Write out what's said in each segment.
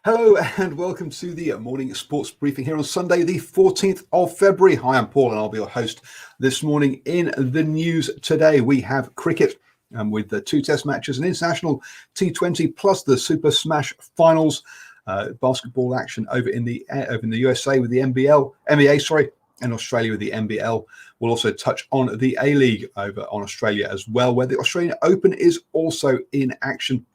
Hello and welcome to the morning sports briefing here on Sunday, the 14th of February. Hi, I'm Paul and I'll be your host this morning. In the news today, we have cricket with the two test matches, an international T20 plus the Super Smash finals, basketball action over in the USA with the NBA, and Australia with the NBL. We'll also touch on the A-League over on Australia as well, where the Australian Open is also in action.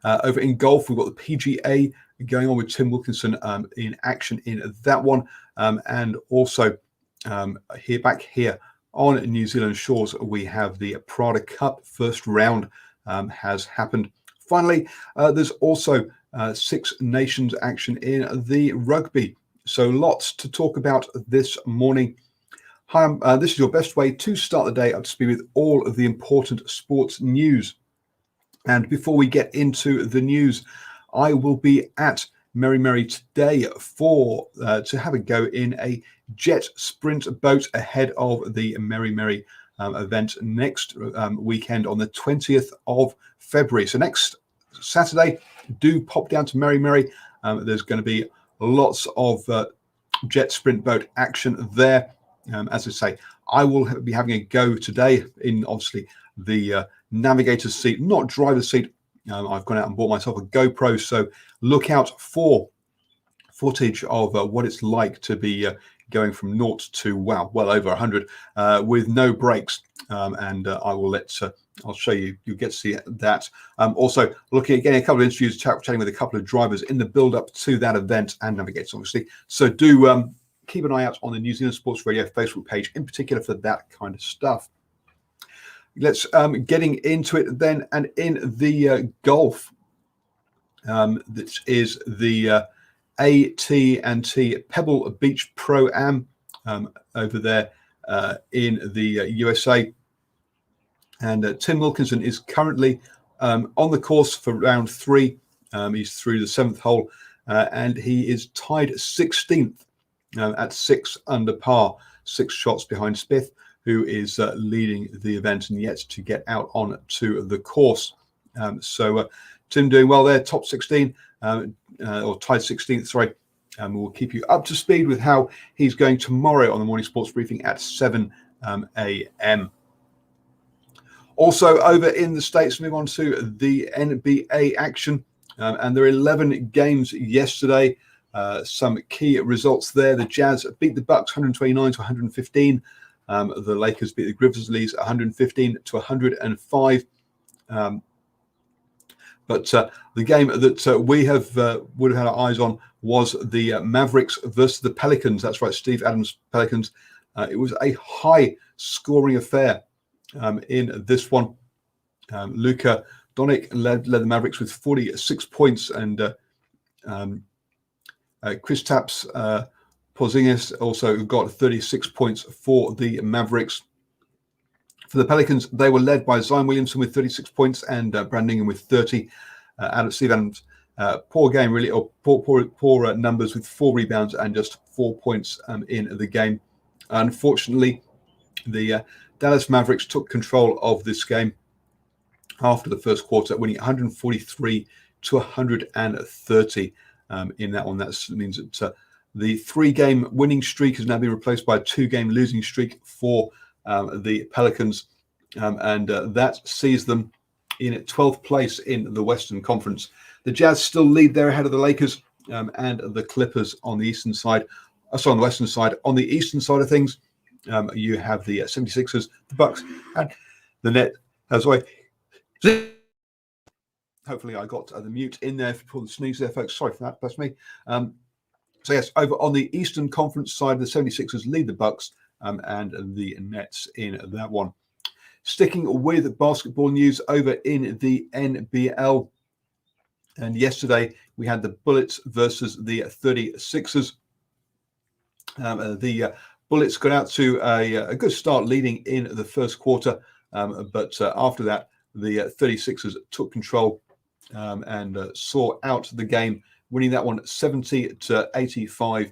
Over in golf, we've got the PGA going on with Tim Wilkinson in action in that one. And also back here on New Zealand shores, we have the Prada Cup first round has happened. Finally, there's also Six Nations action in the rugby. So lots to talk about this morning. Hi, this is your best way to start the day up to speed with all of the important sports news. And before we get into the news, I will be at Merry today to have a go in a jet sprint boat ahead of the Merry event next weekend on the 20th of February. So next Saturday, do pop down to Merry. There's going to be lots of jet sprint boat action there. As I say, I will be having a go today in obviously the navigator's seat, not driver's seat. I've gone out and bought myself a GoPro, so look out for footage of what it's like to be going from 0 to well over 100 with no brakes. And I will I'll show you. You'll get to see that. Also, looking at getting a couple of interviews, chatting with a couple of drivers in the build-up to that event and navigators, obviously. So do keep an eye out on the New Zealand Sports Radio Facebook page, in particular for that kind of stuff. Let's getting into it then, and in the golf, that is the AT&T Pebble Beach Pro-Am over there in the USA, and Tim Wilkinson is currently on the course for round 3. He's through the 7th hole, and he is tied 16th at 6 under par, 6 shots behind Spieth, who is leading the event and yet to get out on to the course. So Tim doing well there, top 16, or tied 16th, sorry. We'll keep you up to speed with how he's going tomorrow on the morning sports briefing at 7 a.m. Also over in the States, move on to the NBA action. And there are 11 games yesterday. Some key results there. The Jazz beat the Bucks 129 to 115. The Lakers beat the Grizzlies 115 to 105. But the game that we would have had our eyes on was the Mavericks versus the Pelicans. That's right, Steve Adams' Pelicans. It was a high-scoring affair in this one. Luka Doncic led the Mavericks with 46 points, and Kristaps Porzingis also got 36 points for the Mavericks. For the Pelicans, they were led by Zion Williamson with 36 points and Brandon Ingram with 30. Steve Adams, poor game really, or poor numbers with 4 rebounds and just 4 points in the game. Unfortunately, the Dallas Mavericks took control of this game after the first quarter, winning 143 to 130 in that one. That means that the 3-game winning streak has now been replaced by a 2-game losing streak for the Pelicans, and that sees them in 12th place in the Western Conference. The Jazz still lead there ahead of the Lakers and the Clippers on the eastern side. On the western side. On the eastern side of things, you have the 76ers, the Bucks, and the Net. Hopefully I got the mute in there for the sneeze there, folks. Sorry for that. That's me. So yes, over on the Eastern Conference side, the 76ers lead the Bucks and the Nets in that one. Sticking with basketball news over in the NBL. And yesterday we had the Bullets versus the 36ers. The Bullets got out to a good start leading in the first quarter. But after that, the 36ers took control and saw out the game, winning that one 70 to 85.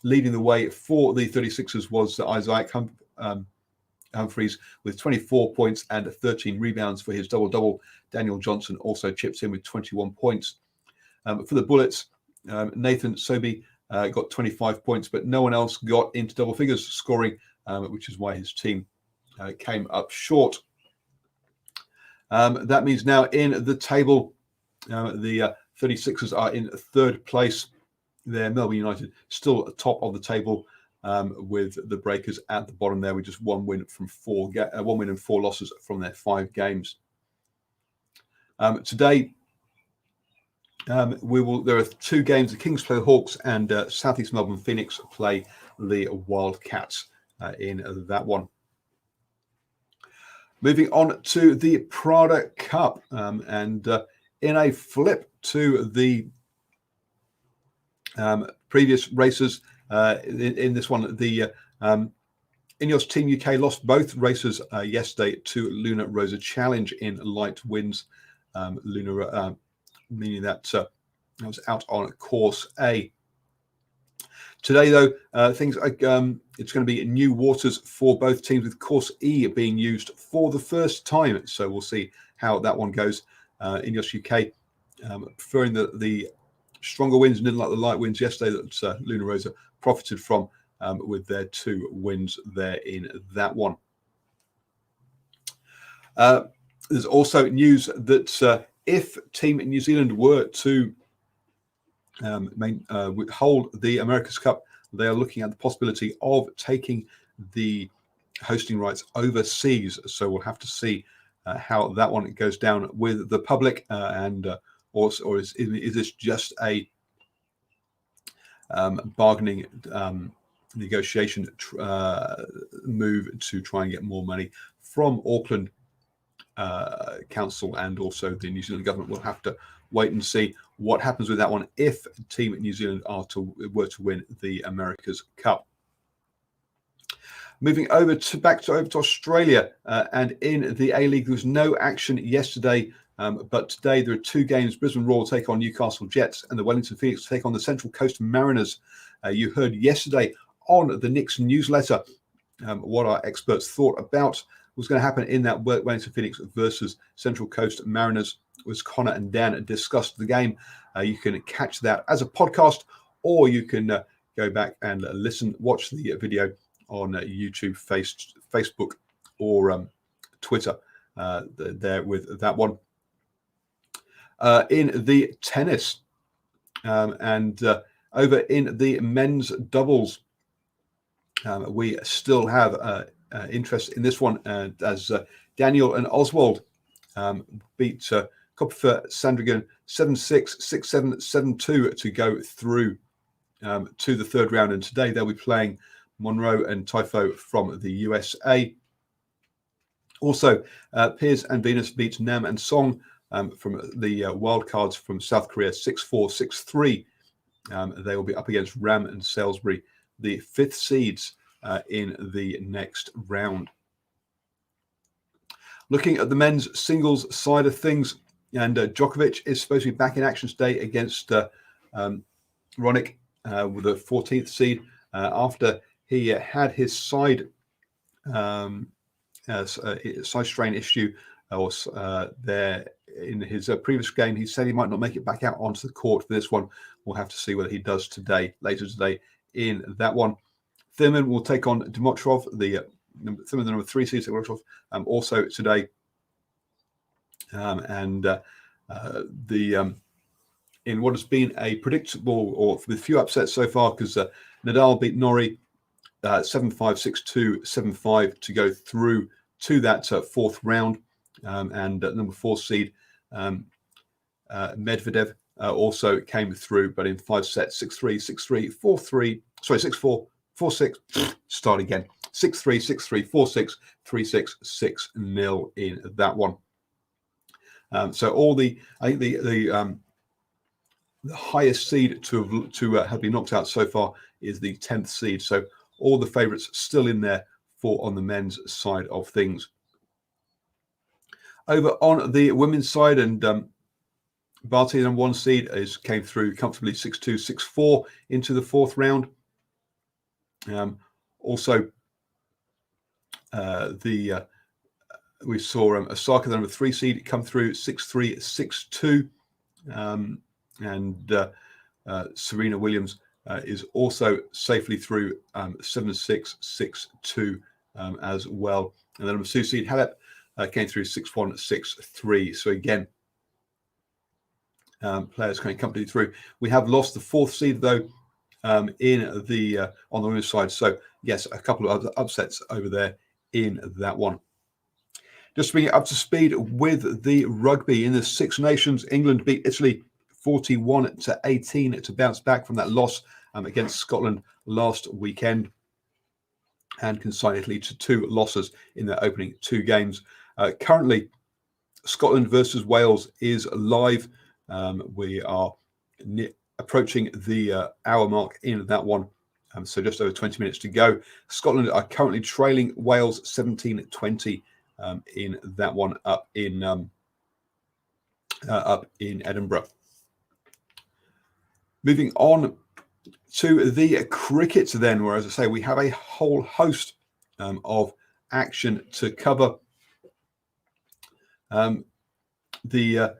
Leading the way for the 36ers was Isaac Humphries with 24 points and 13 rebounds for his double-double. Daniel Johnson also chips in with 21 points. For the Bullets, Nathan Sobey got 25 points, but no one else got into double figures scoring, which is why his team came up short. That means now in the table, the 36ers are in third place. There, Melbourne United still at the top of the table, with the Breakers at the bottom there with just one win and 4 losses from their 5 games. Today, there are 2 games. The Kings play the Hawks, and South East Melbourne Phoenix play the Wildcats in that one. Moving on to the Prada Cup, and in a flip to the previous races, in this one, the Ineos Team UK lost both races yesterday to Luna Rosa Challenge in light winds. Luna, meaning that I was out on course A. Today, though, things like it's going to be new waters for both teams, with course E being used for the first time. So we'll see how that one goes. Ineos UK preferring the stronger winds and didn't like the light winds yesterday that Luna Rosa profited from with their 2 wins there in that one. There's also news that if Team New Zealand were to hold the America's Cup, they are looking at the possibility of taking the hosting rights overseas. So we'll have to see how that one goes down with the public, or is this just a bargaining negotiation move to try and get more money from Auckland Council and also the New Zealand government? We'll have to wait and see what happens with that one if Team New Zealand were to win the America's Cup. Moving over to Australia, and in the A-League, there was no action yesterday, but today there are 2 games. Brisbane Roar take on Newcastle Jets, and the Wellington Phoenix take on the Central Coast Mariners. You heard yesterday on the Knicks newsletter what our experts thought about was going to happen in that Wellington Phoenix versus Central Coast Mariners. Was Connor and Dan discussed the game. You can catch that as a podcast, or you can go back and watch the video on YouTube, Facebook, or Twitter there with that one. In the tennis, and over in the men's doubles, we still have interest in this one, as Daniel and Oswald beat Kopfer Sandringham 7-6, 6-7, 7-2 to go through to the 3rd round. And today they'll be playing Monroe and Typho from the USA. Also, Piers and Venus beat Nam and Song from the wildcards from South Korea 6-4, 6-3. They will be up against Ram and Salisbury, the 5th seeds in the next round. Looking at the men's singles side of things, and Djokovic is supposed to be back in action today against Ronick with the 14th seed after he had his side strain issue there in his previous game. He said he might not make it back out onto the court for this one. We'll have to see whether he does later today in that one. Thurman will take on Dimitrov, the number 3 seed, also today. In what has been a predictable, or with few upsets so far, because Nadal beat Norrie 7-5, 6-2, 7-5 to go through to that 4th round, and number 4 seed Medvedev also came through, but in 5 sets, 6-3, 6-3, 4-3, 6-4, 4-6, start again, 6-3, 6-3, 4-6, 3-6, 6-0 in that one. So I think the highest seed to have been knocked out so far is the 10th seed. So all the favourites still in there on the men's side of things. Over on the women's side, and Barty, number 1 seed, came through comfortably 6-2, 6-4 into the 4th round. Also, we saw Osaka, the number 3 seed, come through 6-3, 6-2. and Serena Williams is also safely through 7-6, 6-2 as well. And then number 2 seed Halep came through 6-1, 6-3. So again, players coming comfortably through. We have lost the 4th seed though in the on the women's side. So yes, a couple of upsets over there in that one. Just to bring it up to speed with the rugby in the Six Nations, England beat Italy 41-18 to bounce back from that loss against Scotland last weekend, and consign Italy to 2 losses in their opening 2 games. Currently, Scotland versus Wales is live. We are approaching the hour mark in that one, so just over 20 minutes to go. Scotland are currently trailing Wales 17-20 in that one up in Edinburgh. Moving on to the cricket then, where, as I say, we have a whole host of action to cover. The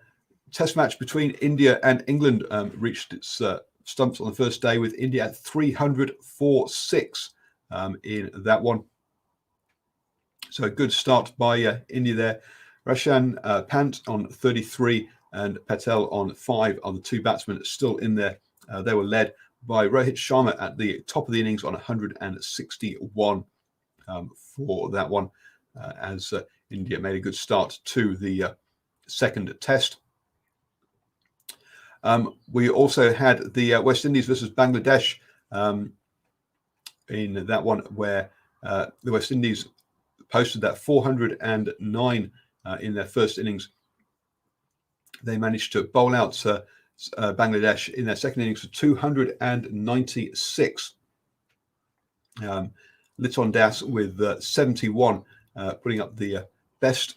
test match between India and England reached its stumps on the first day, with India at 300 for 6 in that one. So a good start by India there. Rashan Pant on 33 and Patel on 5 are the 2 batsmen still in there. They were led by Rohit Sharma at the top of the innings on 161 for that one, as India made a good start to the second test. We also had the West Indies versus Bangladesh in that one, where the West Indies posted that 409 in their first innings. They managed to bowl out Bangladesh in their second innings for 296. Liton Das with 71, putting up the best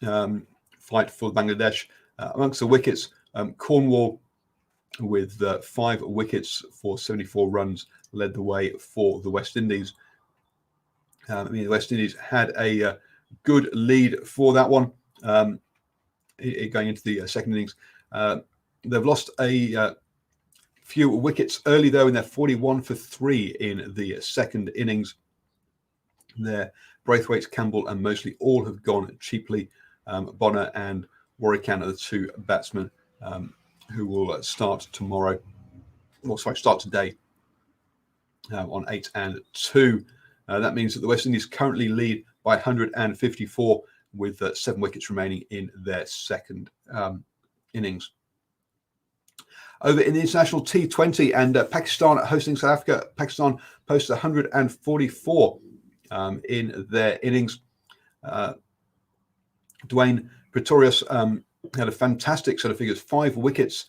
fight for Bangladesh. Amongst the wickets, Cornwall with 5 wickets for 74 runs led the way for the West Indies. The West Indies had a good lead for that one going into the second innings. They've lost a few wickets early, though, and they're 41 for 3 in the second innings. Their Braithwaite, Campbell, and Mosley all have gone cheaply. Bonner and Warrican are the 2 batsmen who will start tomorrow, start today on 8 and 2. That means that the West Indies currently lead by 154 with 7 wickets remaining in their second innings. Over in the international T20, and Pakistan hosting South Africa, Pakistan posted 144 in their innings. Dwayne Pretorius had a fantastic set of figures, 5 wickets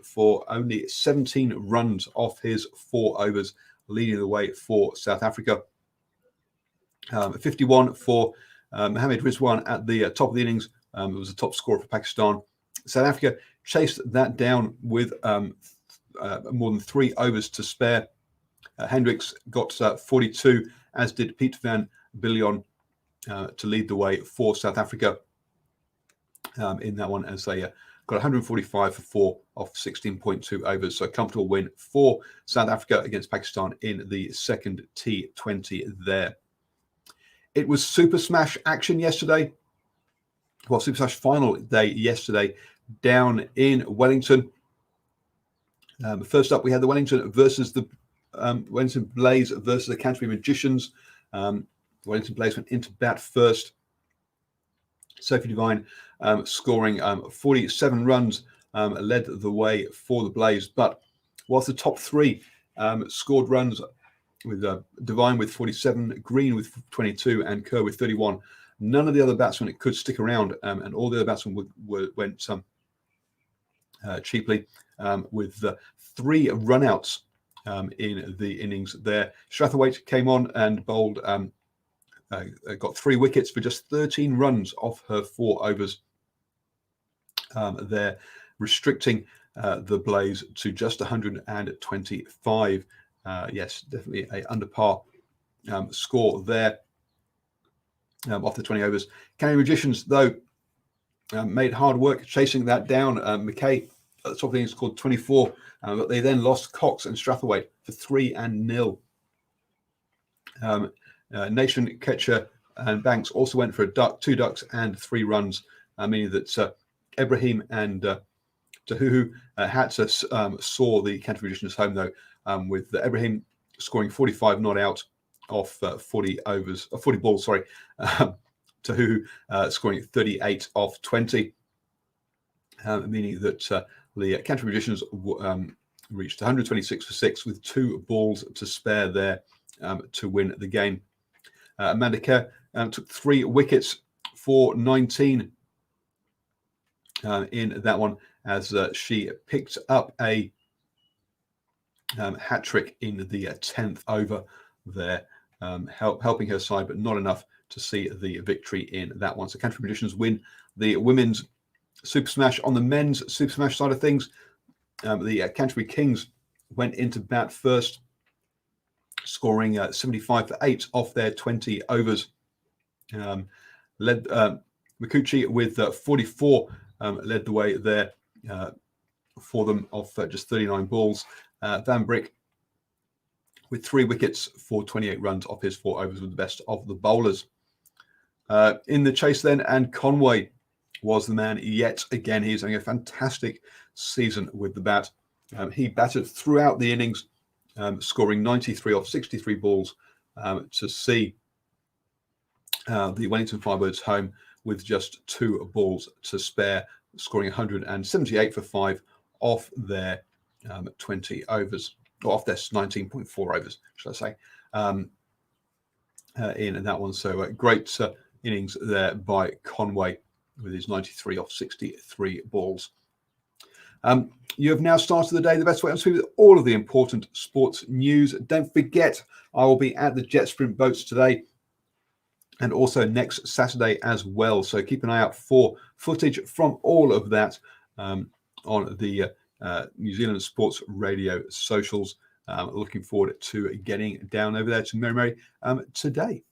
for only 17 runs off his 4 overs, leading the way for South Africa. 51 for Mohammad Rizwan at the top of the innings. It was the top scorer for Pakistan. South Africa chased that down with more than 3 overs to spare. Hendricks got 42, as did Piet van Biljon, to lead the way for South Africa in that one, as they got 145 for 4 off 16.2 overs. So a comfortable win for South Africa against Pakistan in the second T20 there. It was Super Smash action yesterday. Well, Super Smash final day yesterday down in Wellington. First up, we had the Wellington versus the Wellington Blaze versus the Canterbury Magicians. Wellington Blaze went into bat first. Sophie Devine scoring 47 runs led the way for the Blaze. But whilst the top 3 scored runs, with Devine with 47, Green with 22, and Kerr with 31, none of the other batsmen could stick around, and all the other batsmen went cheaply, with 3 runouts in the innings there. Strathwaite came on and bowled, got 3 wickets for just 13 runs off her 4 overs. There, restricting the Blaze to just 125. Yes, definitely a under par score there off the 20 overs. Canterbury Magicians, though, made hard work chasing that down. McKay at the top of the innings scored 24, but they then lost Cox and Strathwaite for 3-0. Nation, Ketcher and Banks also went for a duck, 2 ducks and 3 runs, meaning that Ibrahim and Tahuhu Hatsa saw the Canterbury Magicians home, though, with Ibrahim scoring 45 not out off 40 balls, sorry. Tahuhu scoring 38 off 20, meaning that the Canterbury Magicians reached 126 for 6 with 2 balls to spare there to win the game. Amanda Kerr took 3 wickets for 19 in that one, as she picked up a hat trick in the 10th over there, helping her side, but not enough to see the victory in that one. So Canterbury Magicians win the women's Super Smash. On the men's Super Smash side of things, the Canterbury Kings went into bat first, scoring 75 for 8 off their 20 overs. Led Mikuchi with 44, led the way there for them off just 39 balls. Van Brick with 3 wickets for 28 runs off his 4 overs, with the best of the bowlers. In the chase then, and Conway was the man yet again. He's having a fantastic season with the bat. He batted throughout the innings, scoring 93 off 63 balls to see the Wellington Firebirds home with just 2 balls to spare, scoring 178 for 5 off their 20 overs, or off their 19.4 overs, should I say, in that one. So great innings there by Conway with his 93 off 63 balls. You have now started the day the best way to with all of the important sports news. Don't forget, I will be at the jet sprint boats today and also next Saturday as well. So keep an eye out for footage from all of that on the New Zealand Sports Radio socials. Looking forward to getting down over there to Mary today.